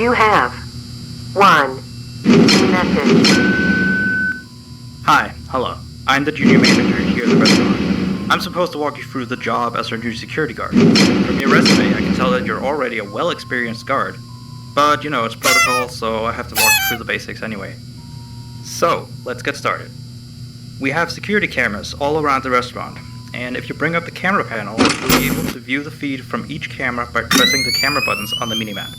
You have one message. Hi, hello. I'm the junior manager here at the restaurant. I'm supposed to walk you through the job as our new security guard. From your resume, I can tell that you're already a well-experienced guard. But, it's protocol, so I have to walk you through the basics anyway. So, let's get started. We have security cameras all around the restaurant, and if you bring up the camera panel, you'll be able to view the feed from each camera by pressing the camera buttons on the minimap.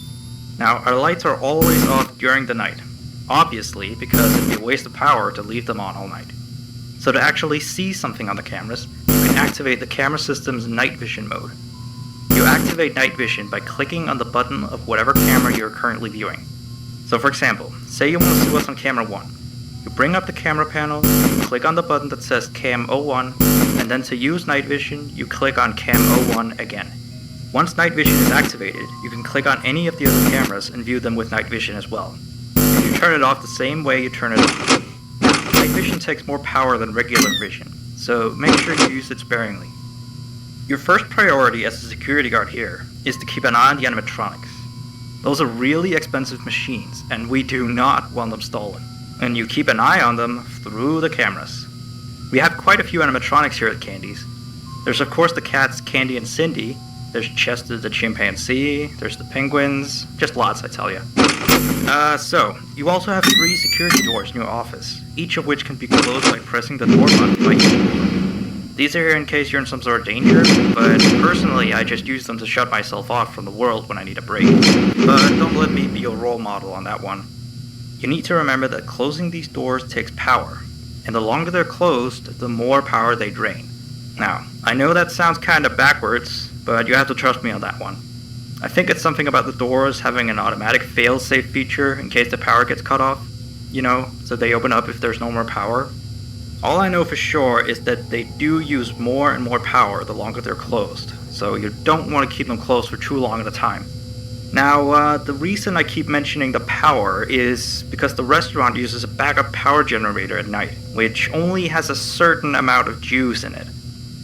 Now, our lights are always off during the night, obviously because it'd be a waste of power to leave them on all night. So to actually see something on the cameras, you can activate the camera system's night vision mode. You activate night vision by clicking on the button of whatever camera you're currently viewing. So for example, say you want to see what's on camera 1. You bring up the camera panel, you click on the button that says Cam 01, and then to use night vision, you click on Cam 01 again. Once night vision is activated, you can click on any of the other cameras and view them with night vision as well. And you turn it off the same way you turn it on. Night vision takes more power than regular vision, so make sure you use it sparingly. Your first priority as a security guard here is to keep an eye on the animatronics. Those are really expensive machines, and we do not want them stolen. And you keep an eye on them through the cameras. We have quite a few animatronics here at Candy's. There's of course the cats Candy and Cindy, there's Chester the chimpanzee, there's the penguins, just lots I tell ya. So, you also have 3 security doors in your office, each of which can be closed by pressing the door button by each door. These are here in case you're in some sort of danger, but personally I just use them to shut myself off from the world when I need a break. But don't let me be your role model on that one. You need to remember that closing these doors takes power, and the longer they're closed, the more power they drain. Now, I know that sounds kinda backwards, but you have to trust me on that one. I think it's something about the doors having an automatic fail-safe feature in case the power gets cut off, so they open up if there's no more power. All I know for sure is that they do use more and more power the longer they're closed, so you don't want to keep them closed for too long at a time. Now, the reason I keep mentioning the power is because the restaurant uses a backup power generator at night, which only has a certain amount of juice in it.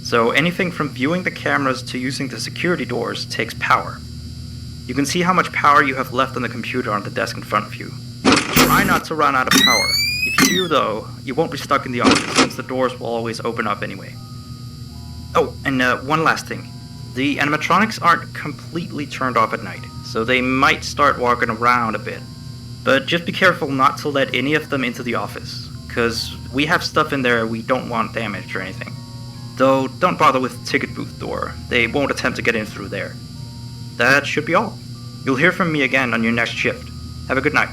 So anything from viewing the cameras to using the security doors takes power. You can see how much power you have left on the computer on the desk in front of you. Try not to run out of power. If you do though, you won't be stuck in the office since the doors will always open up anyway. Oh, and one last thing. The animatronics aren't completely turned off at night, so they might start walking around a bit. But just be careful not to let any of them into the office, cause we have stuff in there we don't want damaged or anything. Though, don't bother with the ticket booth door, they won't attempt to get in through there. That should be all. You'll hear from me again on your next shift. Have a good night.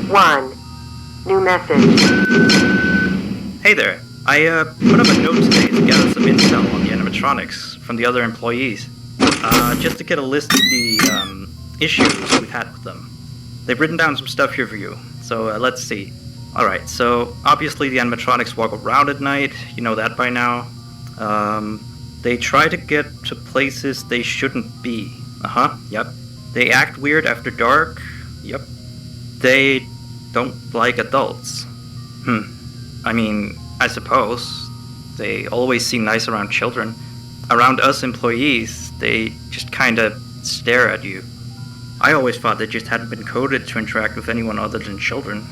1. New message. Hey there. I put up a note today to gather some intel on the animatronics from the other employees. Just to get a list of the issues we've had with them. They've written down some stuff here for you, so let's see. Alright, so obviously the animatronics walk around at night, you know that by now. They try to get to places they shouldn't be. Yep. They act weird after dark. Yep. They don't like adults. I mean, I suppose. They always seem nice around children. Around us employees, they just kinda stare at you. I always thought they just hadn't been coded to interact with anyone other than children.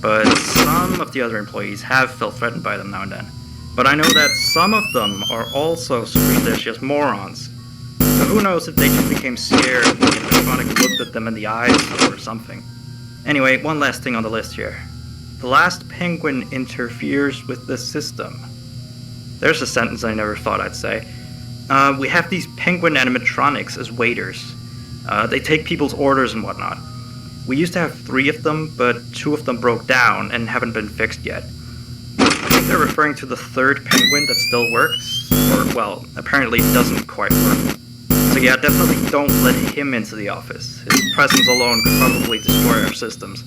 But some of the other employees have felt threatened by them now and then. But I know that some of them are also superstitious morons. So who knows if they just became scared when the animatronic looked at them in the eyes or something. Anyway, one last thing on the list here. The last penguin interferes with the system. There's a sentence I never thought I'd say. We have these penguin animatronics as waiters. They take people's orders and whatnot. We used to have 3 of them, but 2 of them broke down and haven't been fixed yet. I think they're referring to the 3rd penguin that still works, or, well, apparently doesn't quite work. So yeah, definitely don't let him into the office. His presence alone could probably destroy our systems.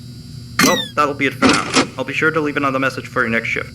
Well, that'll be it for now. I'll be sure to leave another message for your next shift.